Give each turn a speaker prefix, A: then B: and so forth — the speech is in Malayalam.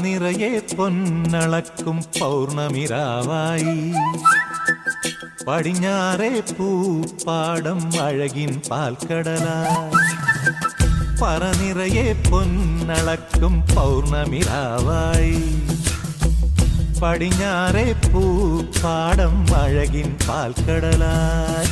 A: നിറയെ പൊന്നളക്കും പൗർണമിരാവായി പടിഞ്ഞാറേ പൂപ്പാടം അഴകിൻ പാൽക്കടലായി പറനിറയെ പൊന്നളക്കും പൗർണമിരാവായി പടിഞ്ഞാറേ പൂപ്പാടം അഴകിൻ പാൽക്കടലായി